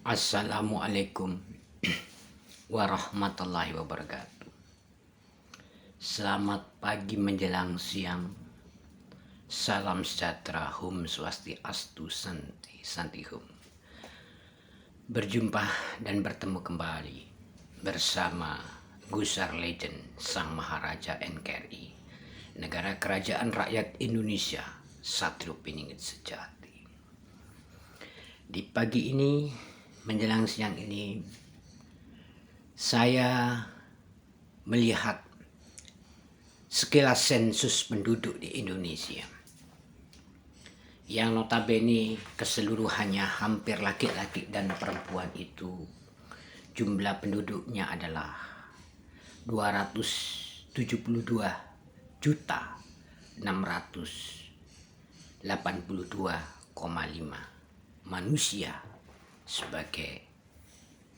Assalamualaikum warahmatullahi wabarakatuh. Selamat pagi menjelang siang. Salam sejahtera, Hum Swastiastu, Santi Hum. Berjumpa dan bertemu kembali bersama Gusar Legend Sang Maharaja NKRI, Negara Kerajaan Rakyat Indonesia, Satrio Piningit Sejati. Di pagi ini menjelang siang ini, saya melihat sekilas sensus penduduk di Indonesia yang notabene keseluruhannya hampir laki-laki dan perempuan itu jumlah penduduknya adalah 272.682,5 manusia sebagai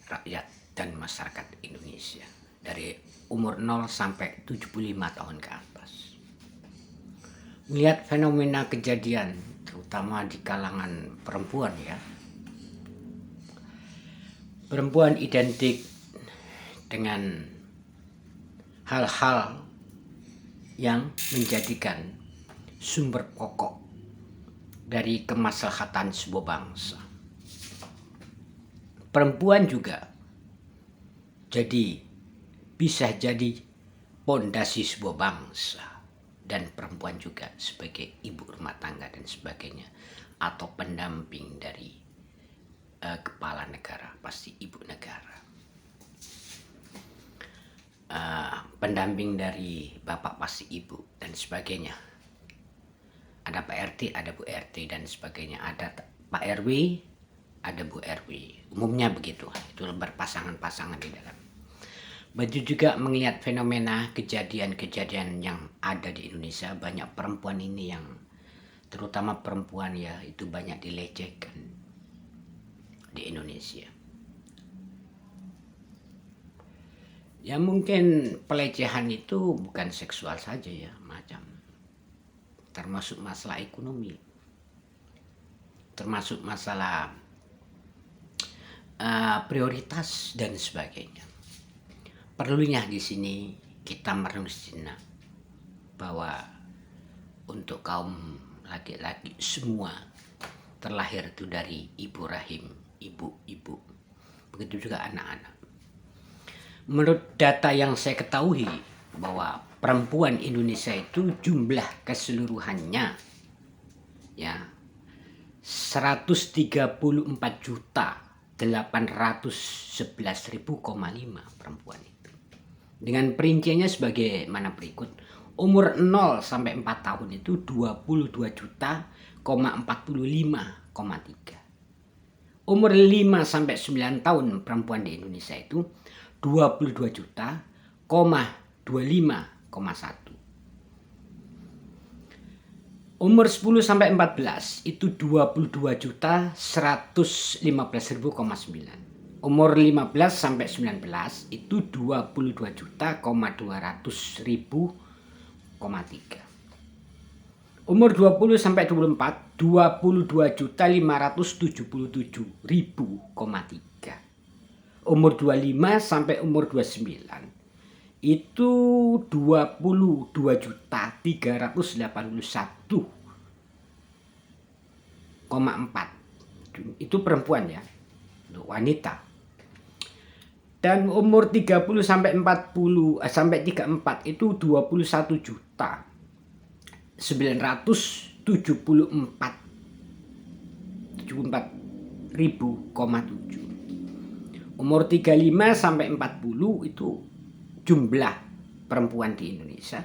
rakyat dan masyarakat Indonesia dari umur 0 sampai 75 tahun ke atas. Melihat fenomena kejadian terutama di kalangan perempuan ya. Perempuan identik dengan hal-hal yang menjadikan sumber pokok dari kemaslahatan sebuah bangsa. Perempuan juga bisa jadi pondasi sebuah bangsa, dan perempuan juga sebagai ibu rumah tangga dan sebagainya, atau pendamping dari kepala negara, pasti ibu negara, pendamping dari bapak pasti ibu dan sebagainya. Ada Pak RT, ada Bu RT dan sebagainya, ada Pak RW, ada Bu RW. Umumnya begitu, itu berpasangan-pasangan di dalam. Begitu juga melihat fenomena kejadian-kejadian yang ada di Indonesia, banyak perempuan ini yang, terutama perempuan ya, itu banyak dilecehkan di Indonesia. Ya mungkin pelecehan itu bukan seksual saja ya, macam termasuk masalah ekonomi, termasuk masalah prioritas dan sebagainya. Perlunya di sini kita merenung sejenak bahwa untuk kaum laki-laki semua terlahir itu dari ibu rahim, ibu-ibu. Begitu juga anak-anak. Menurut data yang saya ketahui bahwa perempuan Indonesia itu jumlah keseluruhannya ya 134.811.500 perempuan itu. Dengan perinciannya sebagaimana berikut. Umur 0 sampai 4 tahun itu 22.045,3. Umur 5 sampai 9 tahun perempuan di Indonesia itu 22.025,1. Umur 10 sampai 14 itu 22.115.000,9. Umur 15 sampai 19 itu 22.200.000,3. Umur 20 sampai 24 22.577.000,3. Umur 25 sampai umur 29 itu 22.381,4. Itu perempuan ya, wanita. Dan umur 30 sampai 40 sampai 34 itu 21.974.000,7. Umur 35 sampai 40 itu jumlah perempuan di Indonesia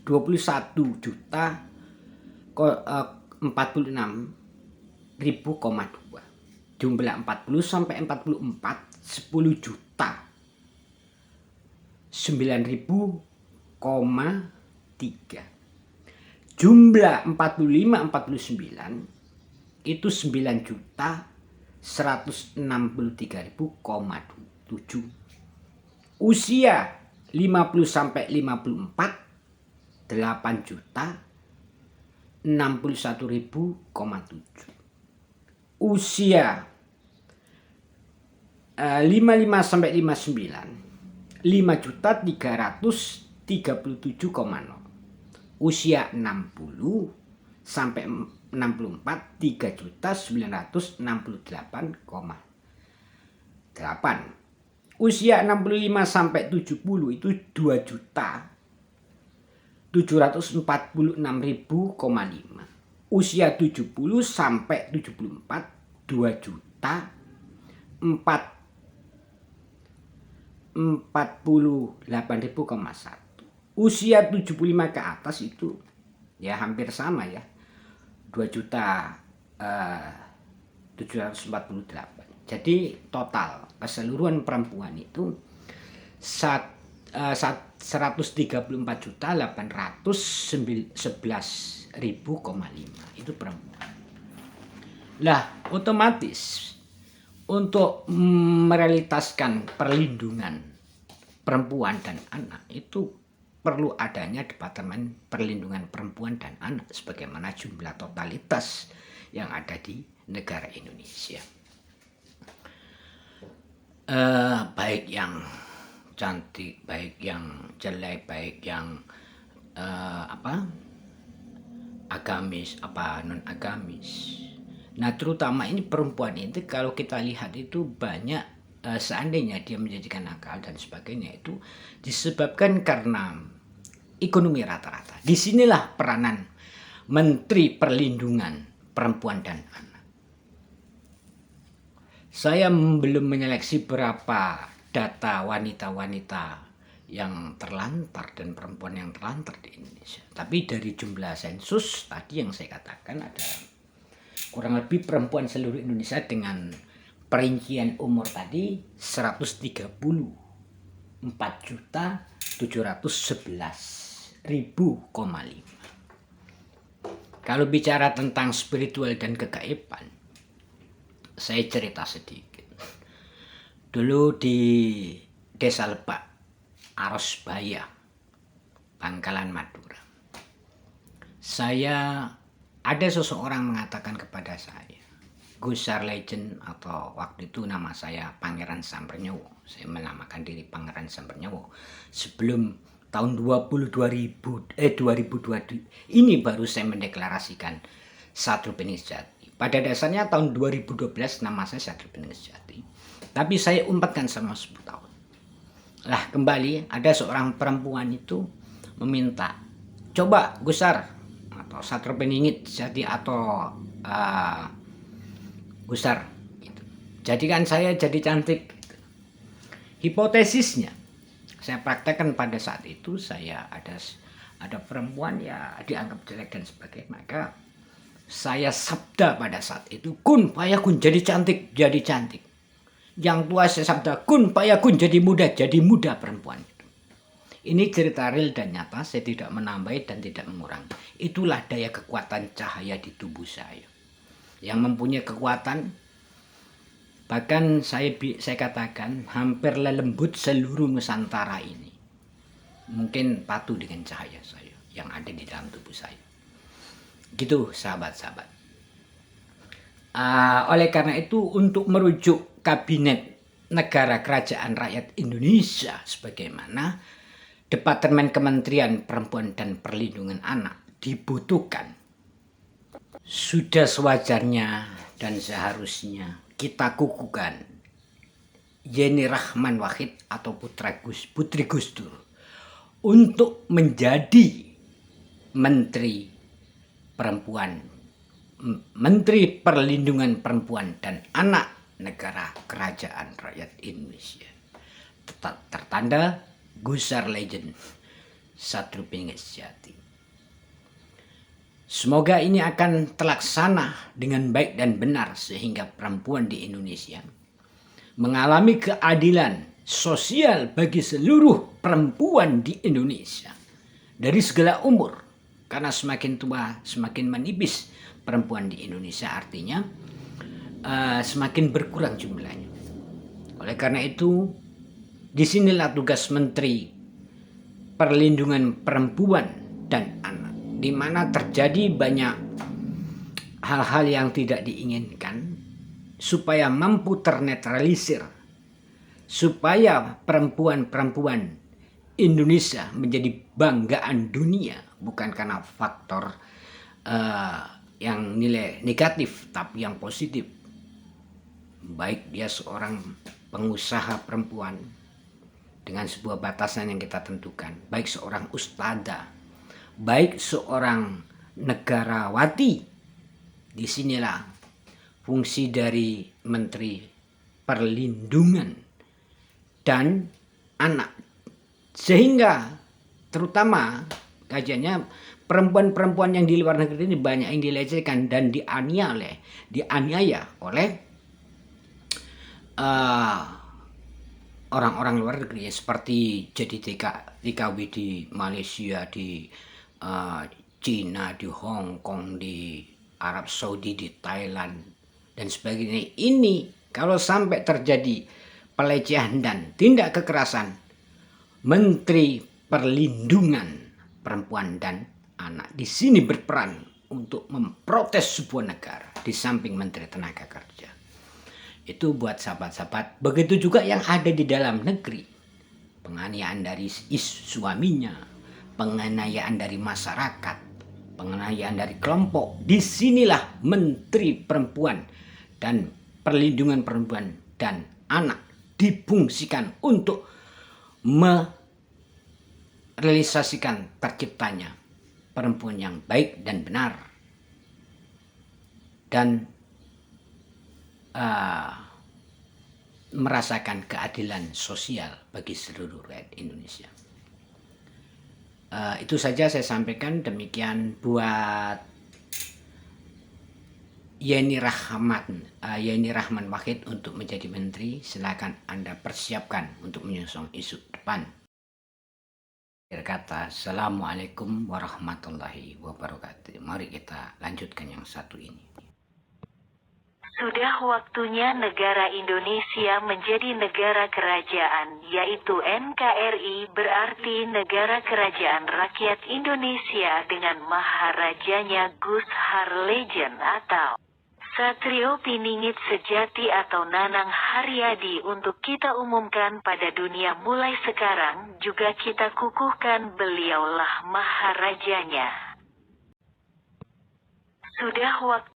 21.046.000,2. Jumlah 40 sampai 44 10.009.000,3. Jumlah 45-49 itu 9.163.000,7. Usia 50 sampai 54 8.061.000,7. Usia 55 sampai 59 5.337.000. Usia 60 sampai 64 3.968,8. Usia 65 sampai 70 itu 2.746.000,5. Usia 70 sampai 74 2.048.000,1. Usia 75 ke atas itu ya hampir sama ya, 2.748. Jadi total keseluruhan perempuan itu 134.811.000,5 itu perempuan. Lah otomatis untuk merealitaskan perlindungan perempuan dan anak itu perlu adanya Departemen Perlindungan Perempuan dan Anak sebagaimana jumlah totalitas yang ada di negara Indonesia. Baik yang cantik, baik yang jelek, baik yang agamis, non agamis. Nah terutama ini perempuan itu kalau kita lihat itu banyak seandainya dia menjadikan nakal dan sebagainya itu disebabkan karena ekonomi rata-rata. Disinilah peranan Menteri Perlindungan Perempuan dan Anak. Saya belum menyeleksi berapa data wanita-wanita yang terlantar dan perempuan yang terlantar di Indonesia. Tapi dari jumlah sensus tadi yang saya katakan ada kurang lebih perempuan seluruh Indonesia dengan perincian umur tadi 134.711.000,5. Kalau bicara tentang spiritual dan kegaiban, saya cerita sedikit. Dulu di Desa Lebak, Arosbaya, Bangkalan, Madura. Ada seseorang mengatakan kepada saya, Gusar Legend, atau waktu itu nama saya Pangeran Sambernyowo. Saya menamakan diri Pangeran Sambernyowo. Sebelum tahun 2020 ini baru saya mendeklarasikan Satrio Bening Sejati. Pada dasarnya tahun 2012 nama saya Satrio Bening Sejati. Tapi saya umpatkan selama 10 tahun. Lah kembali ada seorang perempuan itu meminta, coba Gusar atau Satrio Bening Sejati atau Gusar gitu, jadikan saya jadi cantik. Hipotesisnya saya praktekkan pada saat itu, saya ada perempuan ya dianggap jelek dan sebagainya, maka saya sabda pada saat itu, kun fayakun, jadi cantik, jadi cantik. Yang tua saya sabda, kun fayakun, jadi muda perempuan itu. Ini cerita real dan nyata, saya tidak menambah dan tidak mengurangi. Itulah daya kekuatan cahaya di tubuh saya yang mempunyai kekuatan, bahkan saya katakan hampir lelembut seluruh Nusantara ini mungkin patuh dengan cahaya saya yang ada di dalam tubuh saya. Gitu sahabat-sahabat. Oleh karena itu untuk merujuk Kabinet Negara Kerajaan Rakyat Indonesia sebagaimana Departemen Kementerian Perempuan dan Perlindungan Anak dibutuhkan, sudah sewajarnya dan seharusnya kita kukuhkan Yeni Rahman Wahid atau Putri Gus Dur untuk menjadi Menteri Perlindungan Perempuan dan Anak Negara Kerajaan Rakyat Indonesia. Tertanda Gusar Legend Satrio Bening Sejati. Semoga ini akan terlaksana dengan baik dan benar sehingga perempuan di Indonesia mengalami keadilan sosial bagi seluruh perempuan di Indonesia dari segala umur. Karena semakin tua semakin menipis perempuan di Indonesia, artinya semakin berkurang jumlahnya. Oleh karena itu disinilah tugas Menteri Perlindungan Perempuan dan Anak, di mana terjadi banyak hal-hal yang tidak diinginkan supaya mampu ternetralisir supaya perempuan-perempuan Indonesia menjadi banggaan dunia, bukan karena faktor yang nilai negatif, tapi yang positif. Baik dia seorang pengusaha perempuan dengan sebuah batasan yang kita tentukan, baik seorang ustadzah, baik seorang negarawanti. Disinilah fungsi dari Menteri Perlindungan dan Anak, sehingga terutama kajiannya perempuan-perempuan yang di luar negeri ini banyak yang dilecehkan dan dianiaya oleh orang-orang luar negeri, seperti jadi TKW di Malaysia, di Cina, di Hong Kong, di Arab Saudi, di Thailand, dan sebagainya. Ini kalau sampai terjadi pelecehan dan tindak kekerasan, Menteri Perlindungan Perempuan dan Anak di sini berperan untuk memprotes sebuah negara di samping Menteri Tenaga Kerja. Itu buat sahabat-sahabat. Begitu juga yang ada di dalam negeri. Penganiayaan dari suaminya, penganiayaan dari masyarakat, penganiayaan dari kelompok. Disinilah Menteri Perempuan dan Perlindungan Perempuan dan Anak difungsikan untuk merealisasikan terciptanya perempuan yang baik dan benar, dan merasakan keadilan sosial bagi seluruh rakyat Indonesia. Itu saja saya sampaikan. Demikian buat Yeni Rahman Wahid untuk menjadi menteri. Silakan Anda persiapkan untuk menyusun isu depan. Akhir kata, Assalamualaikum warahmatullahi wabarakatuh. Mari kita lanjutkan yang satu ini. Sudah waktunya negara Indonesia menjadi negara kerajaan, yaitu NKRI, berarti Negara Kerajaan Rakyat Indonesia dengan Maharajanya Gus Harlejen atau Satrio Piningit Sejati atau Nanang Haryadi untuk kita umumkan pada dunia mulai sekarang, juga kita kukuhkan beliaulah Maharajanya. Sudah waktu